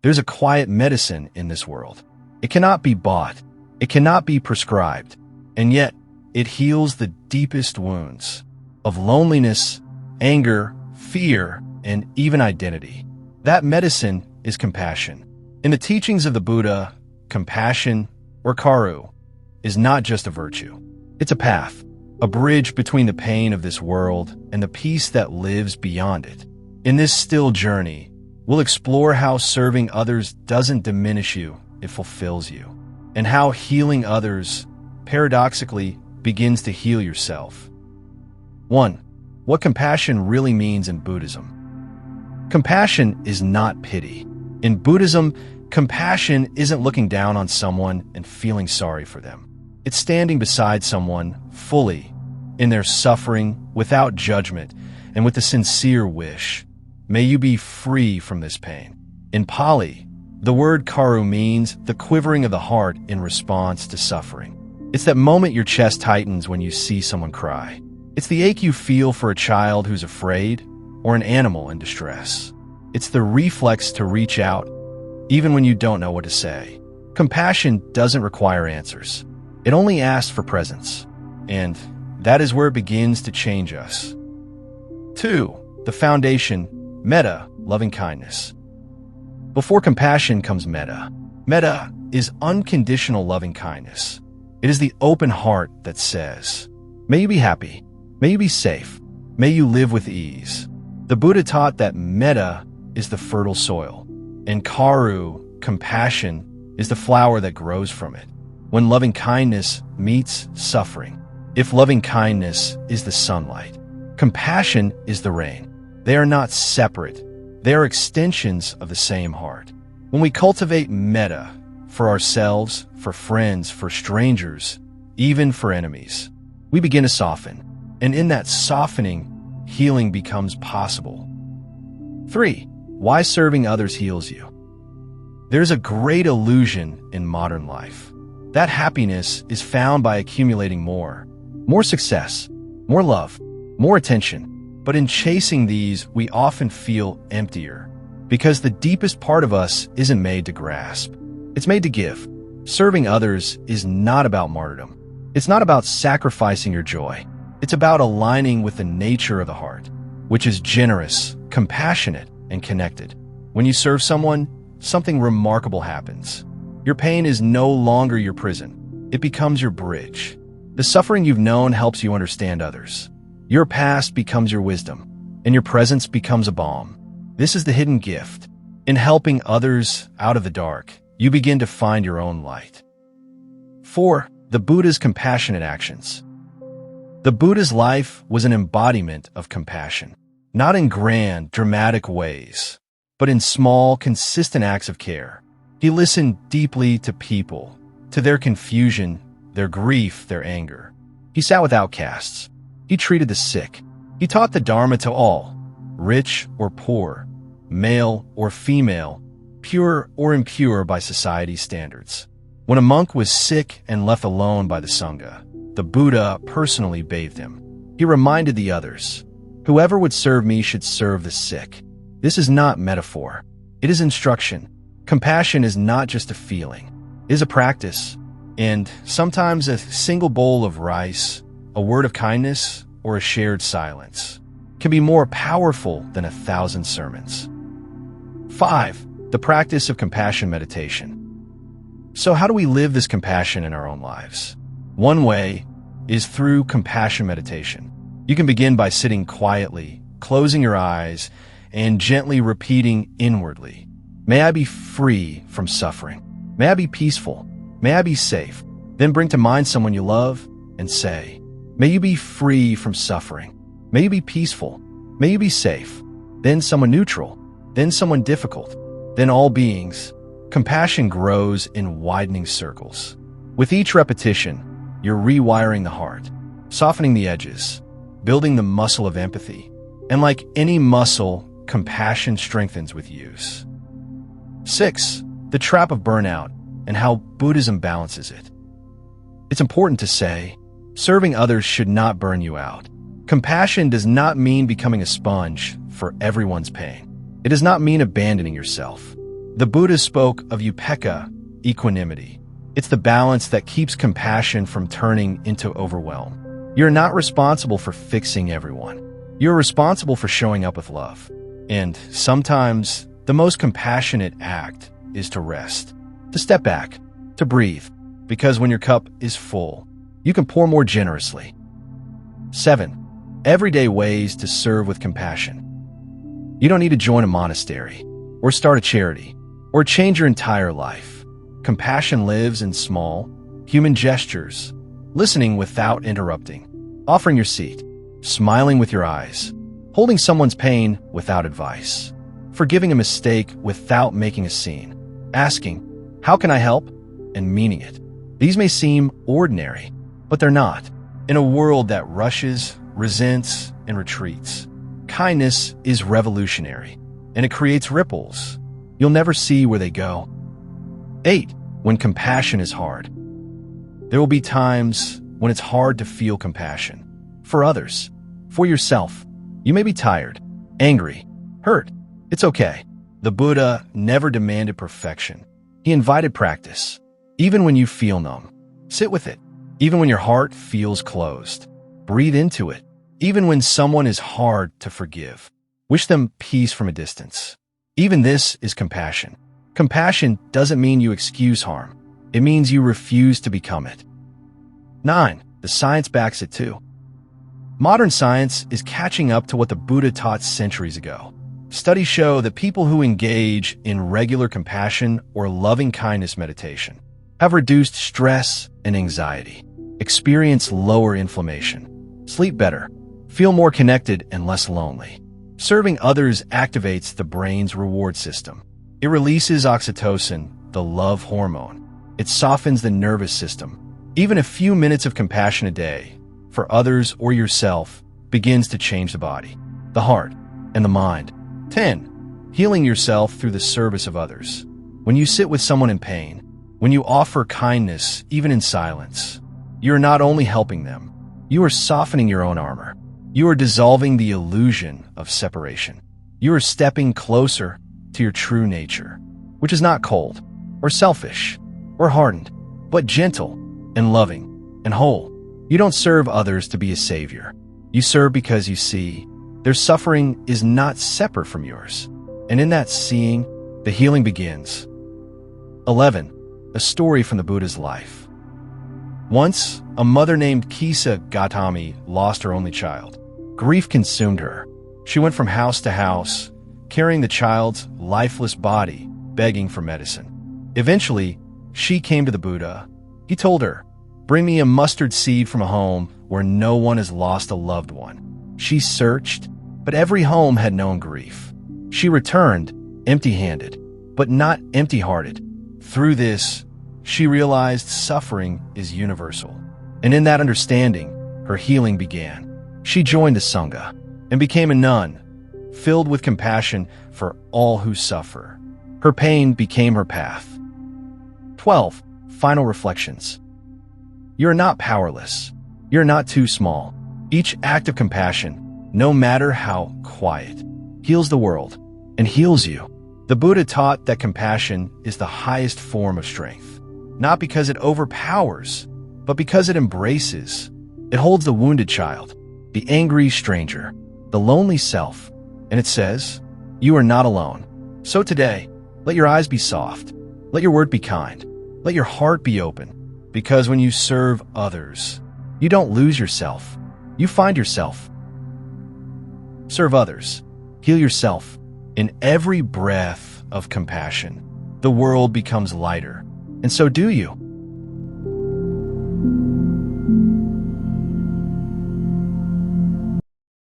There's a quiet medicine in this world. It cannot be bought. It cannot be prescribed. And yet, it heals the deepest wounds of loneliness, anger, fear, and even identity. That medicine is compassion. In the teachings of the Buddha, compassion, or karuṇā, is not just a virtue. It's a path, a bridge between the pain of this world and the peace that lives beyond it. In this still journey, we'll explore how serving others doesn't diminish you, it fulfills you, and how healing others, paradoxically, begins to heal yourself. 1. What compassion really means in Buddhism. Compassion is not pity. In Buddhism, compassion isn't looking down on someone and feeling sorry for them. It's standing beside someone fully in their suffering, without judgment, and with a sincere wish. May you be free from this pain. In Pali, the word karuṇā means the quivering of the heart in response to suffering. It's that moment your chest tightens when you see someone cry. It's the ache you feel for a child who's afraid or an animal in distress. It's the reflex to reach out, even when you don't know what to say. Compassion doesn't require answers. It only asks for presence. And that is where it begins to change us. 2. The foundation, Metta, loving kindness. Before compassion comes Metta. Metta is unconditional loving kindness. It is the open heart that says, may you be happy, may you be safe, may you live with ease. The Buddha taught that Metta is the fertile soil, and karuṇā, compassion, is the flower that grows from it. When loving kindness meets suffering, if loving kindness is the sunlight, compassion is the rain. They are not separate. They are extensions of the same heart. When we cultivate Metta for ourselves, for friends, for strangers, even for enemies, we begin to soften. And in that softening, healing becomes possible. 3. Why serving others heals you. There's a great illusion in modern life. That happiness is found by accumulating more success, more love, more attention. But in chasing these, we often feel emptier because the deepest part of us isn't made to grasp. It's made to give. Serving others is not about martyrdom. It's not about sacrificing your joy. It's about aligning with the nature of the heart, which is generous, compassionate, and connected. When you serve someone, something remarkable happens. Your pain is no longer your prison. It becomes your bridge. The suffering you've known helps you understand others. Your past becomes your wisdom, and your presence becomes a balm. This is the hidden gift. In helping others out of the dark, you begin to find your own light. 4. The Buddha's compassionate actions. The Buddha's life was an embodiment of compassion, not in grand, dramatic ways, but in small, consistent acts of care. He listened deeply to people, to their confusion, their grief, their anger. He sat with outcasts. He treated the sick. He taught the Dharma to all, rich or poor, male or female, pure or impure by society's standards. When a monk was sick and left alone by the Sangha, the Buddha personally bathed him. He reminded the others, whoever would serve me should serve the sick. This is not metaphor. It is instruction. Compassion is not just a feeling. It is a practice. And sometimes a single bowl of rice, a word of kindness, or a shared silence can be more powerful than 1,000 sermons. 5. The practice of compassion meditation. So how do we live this compassion in our own lives? One way is through compassion meditation. You can begin by sitting quietly, closing your eyes, and gently repeating inwardly, may I be free from suffering. May I be peaceful. May I be safe. Then bring to mind someone you love and say, may you be free from suffering. May you be peaceful. May you be safe. Then someone neutral. Then someone difficult. Then all beings. Compassion grows in widening circles. With each repetition, you're rewiring the heart, softening the edges, building the muscle of empathy. And like any muscle, compassion strengthens with use. 6. The trap of burnout and how Buddhism balances it. It's important to say, serving others should not burn you out. Compassion does not mean becoming a sponge for everyone's pain. It does not mean abandoning yourself. The Buddha spoke of upekkha, equanimity. It's the balance that keeps compassion from turning into overwhelm. You're not responsible for fixing everyone. You're responsible for showing up with love. And sometimes, the most compassionate act is to rest, to step back, to breathe. Because when your cup is full, you can pour more generously. 7. Everyday ways to serve with compassion. You don't need to join a monastery, or start a charity, or change your entire life. Compassion lives in small, human gestures, listening without interrupting, offering your seat, smiling with your eyes, holding someone's pain without advice, forgiving a mistake without making a scene, asking, "How can I help?" and meaning it. These may seem ordinary, but they're not. In a world that rushes, resents, and retreats, kindness is revolutionary, and it creates ripples. You'll never see where they go. 8. When compassion is hard. There will be times when it's hard to feel compassion. For others, for yourself. You may be tired, angry, hurt. It's okay. The Buddha never demanded perfection. He invited practice. Even when you feel numb, sit with it. Even when your heart feels closed, breathe into it. Even when someone is hard to forgive, wish them peace from a distance. Even this is compassion. Compassion doesn't mean you excuse harm. It means you refuse to become it. 9. The science backs it too. Modern science is catching up to what the Buddha taught centuries ago. Studies show that people who engage in regular compassion or loving-kindness meditation have reduced stress and anxiety, experience lower inflammation, sleep better, feel more connected and less lonely. Serving others activates the brain's reward system. It releases oxytocin, the love hormone. It softens the nervous system. Even a few minutes of compassion a day, for others or yourself, begins to change the body, the heart, and the mind. 10. Healing yourself through the service of others. When you sit with someone in pain, when you offer kindness, even in silence, you are not only helping them, you are softening your own armor. You are dissolving the illusion of separation. You are stepping closer to your true nature, which is not cold, or selfish, or hardened, but gentle and loving and whole. You don't serve others to be a savior. You serve because you see their suffering is not separate from yours. And in that seeing, the healing begins. 11. A story from the Buddha's life. Once, a mother named Kisa Gautami lost her only child. Grief consumed her. She went from house to house, carrying the child's lifeless body, begging for medicine. Eventually, she came to the Buddha. He told her, "Bring me a mustard seed from a home where no one has lost a loved one." She searched, but every home had known grief. She returned, empty-handed, but not empty-hearted. Through this, she realized suffering is universal. And in that understanding, her healing began. She joined the Sangha and became a nun, filled with compassion for all who suffer. Her pain became her path. 12. Final reflections. You're not powerless. You're not too small. Each act of compassion, no matter how quiet, heals the world and heals you. The Buddha taught that compassion is the highest form of strength, not because it overpowers, but because it embraces. It holds the wounded child, the angry stranger, the lonely self, and it says, "You are not alone." So today, let your eyes be soft, let your word be kind, let your heart be open, because when you serve others, you don't lose yourself, you find yourself. Serve others, heal yourself. In every breath of compassion, the world becomes lighter, and so do you.